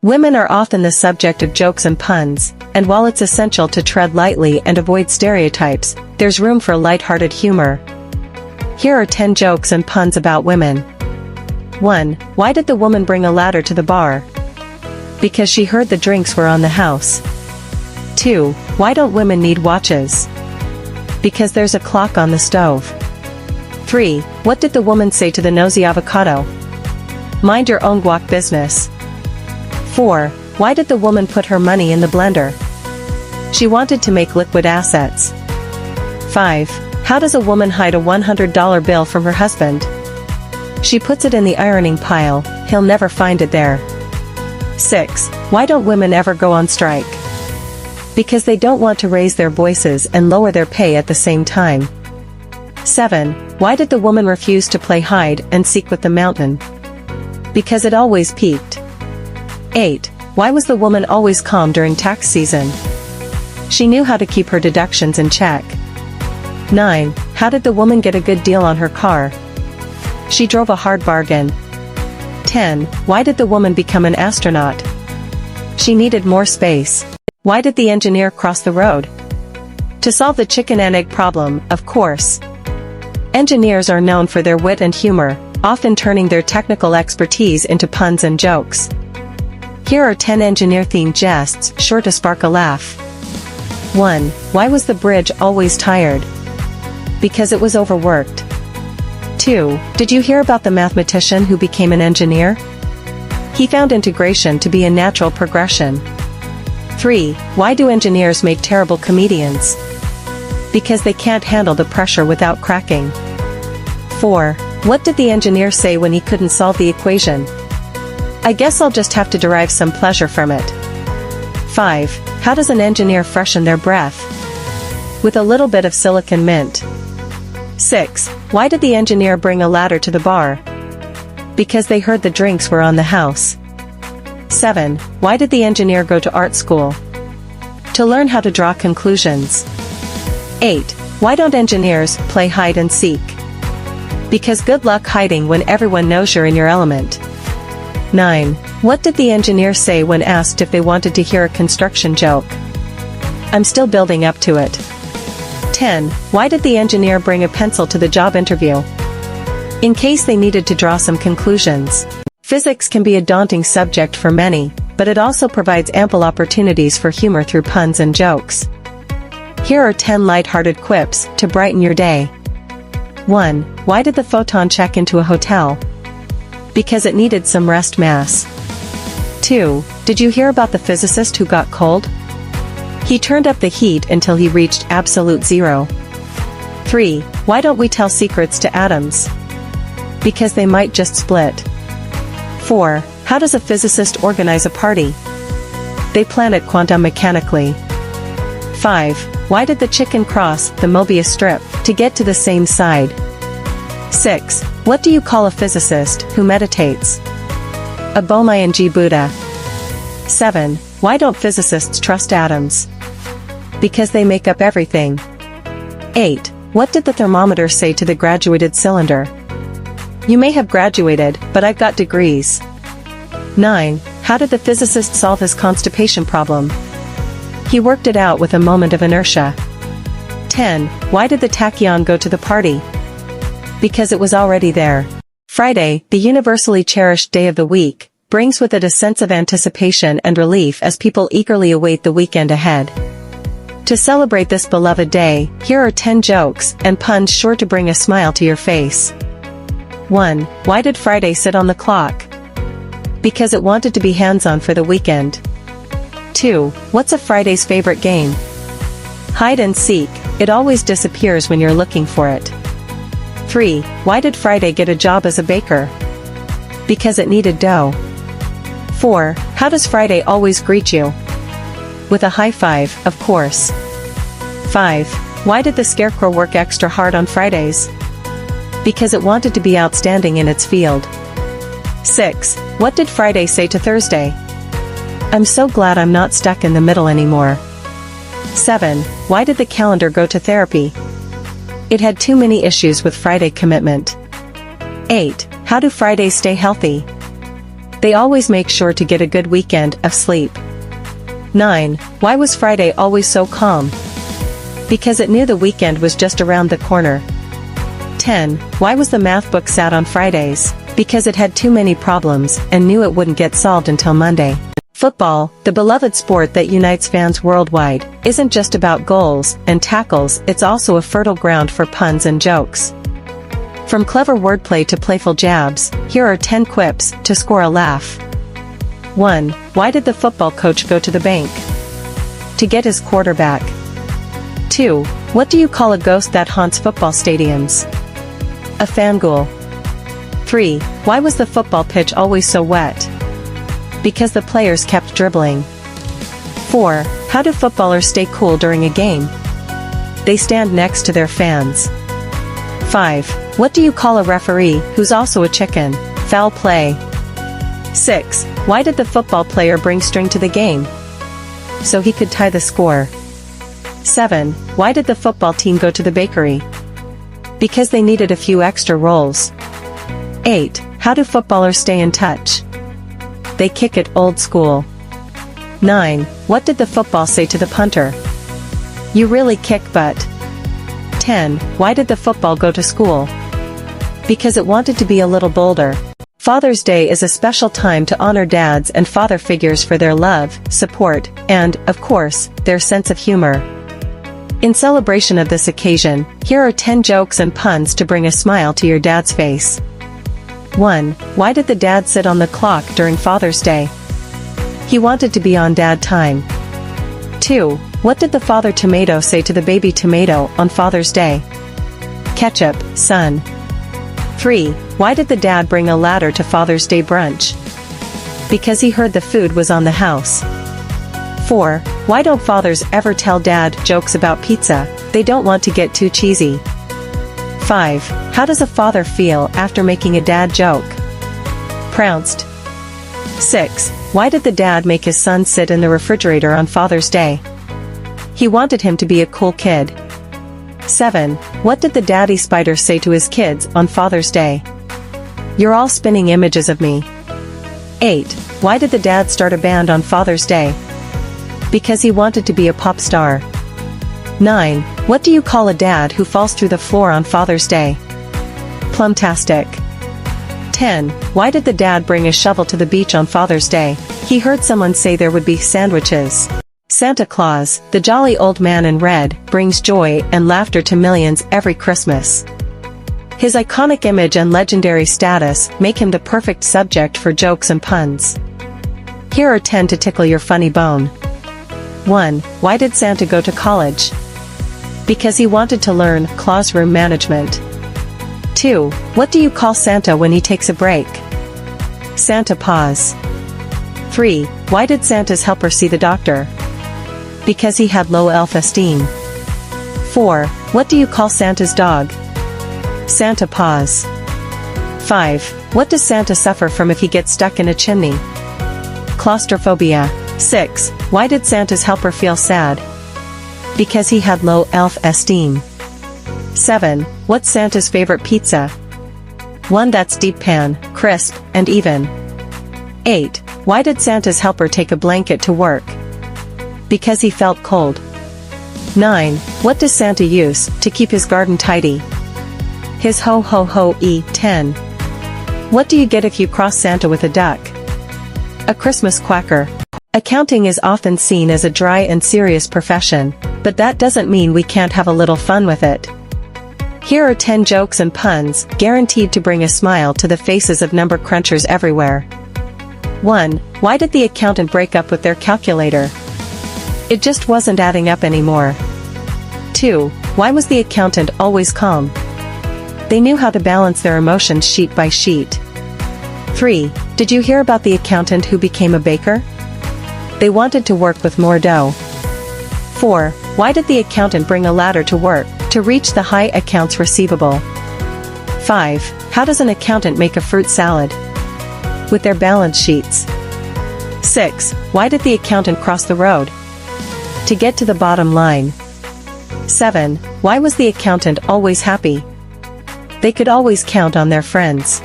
Women are often the subject of jokes and puns, and while it's essential to tread lightly and avoid stereotypes, there's room for light-hearted humor. Here are 10 jokes and puns about women. 1. Why did the woman bring a ladder to the bar? Because she heard the drinks were on the house. 2. Why don't women need watches? Because there's a clock on the stove. 3. What did the woman say to the nosy avocado? Mind your own guac business. 4. Why did the woman put her money in the blender? She wanted to make liquid assets. 5. How does a woman hide a $100 bill from her husband? She puts it in the ironing pile, he'll never find it there. 6. Why don't women ever go on strike? Because they don't want to raise their voices and lower their pay at the same time. 7. Why did the woman refuse to play hide and seek with the mountain? Because it always peaked. 8. Why was the woman always calm during tax season? She knew how to keep her deductions in check. 9. How did the woman get a good deal on her car? She drove a hard bargain. 10. Why did the woman become an astronaut? She needed more space. Why did the engineer cross the road? To solve the chicken and egg problem, of course. Engineers are known for their wit and humor, often turning their technical expertise into puns and jokes. Here are 10 engineer-themed jests, sure to spark a laugh. 1. Why was the bridge always tired? Because it was overworked. 2. Did you hear about the mathematician who became an engineer? He found integration to be a natural progression. 3. Why do engineers make terrible comedians? Because they can't handle the pressure without cracking. 4. What did the engineer say when he couldn't solve the equation? I guess I'll just have to derive some pleasure from it. 5. How does an engineer freshen their breath? With a little bit of silicon mint. 6. Why did the engineer bring a ladder to the bar? Because they heard the drinks were on the house. 7. Why did the engineer go to art school? To learn how to draw conclusions. 8. Why don't engineers play hide and seek? Because good luck hiding when everyone knows you're in your element. 9. What did the engineer say when asked if they wanted to hear a construction joke? I'm still building up to it. 10. Why did the engineer bring a pencil to the job interview? In case they needed to draw some conclusions. Physics can be a daunting subject for many, but it also provides ample opportunities for humor through puns and jokes. Here are 10 light-hearted quips to brighten your day. 1. Why did the photon check into a hotel? Because it needed some rest mass. 2. Did you hear about the physicist who got cold? He turned up the heat until he reached absolute zero. 3. Why don't we tell secrets to atoms? Because they might just split. 4. How does a physicist organize a party? They plan it quantum mechanically. 5. Why did the chicken cross the Mobius strip to get to the same side? 6. What do you call a physicist who meditates? A Bomayanji Buddha. 7. Why don't physicists trust atoms? Because they make up everything. 8. What did the thermometer say to the graduated cylinder? You may have graduated, but I've got degrees. 9. How did the physicist solve his constipation problem? He worked it out with a moment of inertia. 10. Why did the tachyon go to the party? Because it was already there. Friday, the universally cherished day of the week, brings with it a sense of anticipation and relief as people eagerly await the weekend ahead. To celebrate this beloved day, here are 10 jokes and puns sure to bring a smile to your face. 1. Why did Friday sit on the clock? Because it wanted to be hands-on for the weekend. 2. What's a Friday's favorite game? Hide and seek, it always disappears when you're looking for it. 3. Why did Friday get a job as a baker? Because it needed dough. 4. How does Friday always greet you? With a high five, of course. 5. Why did the scarecrow work extra hard on Fridays? Because it wanted to be outstanding in its field. 6. What did Friday say to Thursday? I'm so glad I'm not stuck in the middle anymore. 7. Why did the calendar go to therapy? It had too many issues with Friday commitment. 8. How do Fridays stay healthy? They always make sure to get a good weekend of sleep. 9. Why was Friday always so calm? Because it knew the weekend was just around the corner. 10. Why was the math book sad on Fridays? Because it had too many problems and knew it wouldn't get solved until Monday. Football, the beloved sport that unites fans worldwide, isn't just about goals and tackles, it's also a fertile ground for puns and jokes. From clever wordplay to playful jabs, here are 10 quips to score a laugh. 1. Why did the football coach go to the bank? To get his quarterback. 2. What do you call a ghost that haunts football stadiums? A fangirl. 3. Why was the football pitch always so wet? Because the players kept dribbling. 4. How do footballers stay cool during a game? They stand next to their fans. 5. What do you call a referee who's also a chicken? Foul play. 6. Why did the football player bring string to the game? So he could tie the score. 7. Why did the football team go to the bakery? Because they needed a few extra rolls. 8. How do footballers stay in touch? They kick it old school. 9. What did the football say to the punter? You really kick butt. 10. Why did the football go to school? Because it wanted to be a little bolder. Father's Day is a special time to honor dads and father figures for their love, support, and, of course, their sense of humor. In celebration of this occasion, here are 10 jokes and puns to bring a smile to your dad's face. 1. Why did the dad sit on the clock during Father's Day? He wanted to be on dad time. 2. What did the father tomato say to the baby tomato on Father's Day? Ketchup, son. 3. Why did the dad bring a ladder to Father's Day brunch? Because he heard the food was on the house. 4. Why don't fathers ever tell dad jokes about pizza? They don't want to get too cheesy. 5. How does a father feel after making a dad joke? Pounced. 6. Why did the dad make his son sit in the refrigerator on Father's Day? He wanted him to be a cool kid. 7. What did the daddy spider say to his kids on Father's Day? You're all spinning images of me. 8. Why did the dad start a band on Father's Day? Because he wanted to be a pop star. 9. What do you call a dad who falls through the floor on Father's Day? Plumtastic. 10. Why did the dad bring a shovel to the beach on Father's Day? He heard someone say there would be sandwiches. Santa Claus, the jolly old man in red, brings joy and laughter to millions every Christmas. His iconic image and legendary status make him the perfect subject for jokes and puns. Here are 10 to tickle your funny bone. 1. Why did Santa go to college? Because he wanted to learn classroom management. 2. What do you call Santa when he takes a break? Santa paws. 3. Why did Santa's helper see the doctor? Because he had low self-esteem. 4. What do you call Santa's dog? Santa paws. 5. What does Santa suffer from if he gets stuck in a chimney? Claustrophobia. 6. Why did Santa's helper feel sad? Because he had low self-esteem. 7. What's Santa's favorite pizza? One that's deep pan, crisp, and even. 8. Why did Santa's helper take a blanket to work? Because he felt cold. 9. What does Santa use to keep his garden tidy? His ho-ho-ho-e. 10. What do you get if you cross Santa with a duck? A Christmas quacker. Accounting is often seen as a dry and serious profession, but that doesn't mean we can't have a little fun with it. Here are 10 jokes and puns, guaranteed to bring a smile to the faces of number crunchers everywhere. 1. Why did the accountant break up with their calculator? It just wasn't adding up anymore. 2. Why was the accountant always calm? They knew how to balance their emotions sheet by sheet. 3. Did you hear about the accountant who became a baker? They wanted to work with more dough. 4. Why did the accountant bring a ladder to work? To reach the high accounts receivable. 5. How does an accountant make a fruit salad? With their balance sheets. 6. Why did the accountant cross the road? To get to the bottom line. 7. Why was the accountant always happy? They could always count on their friends.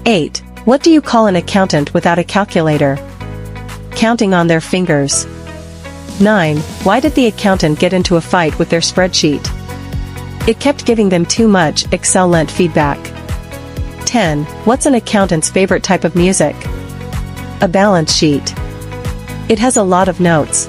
8. What do you call an accountant without a calculator? Counting on their fingers. 9. Why did the accountant get into a fight with their spreadsheet? It kept giving them too much Excel-lent feedback. 10. What's an accountant's favorite type of music? A balance sheet. It has a lot of notes.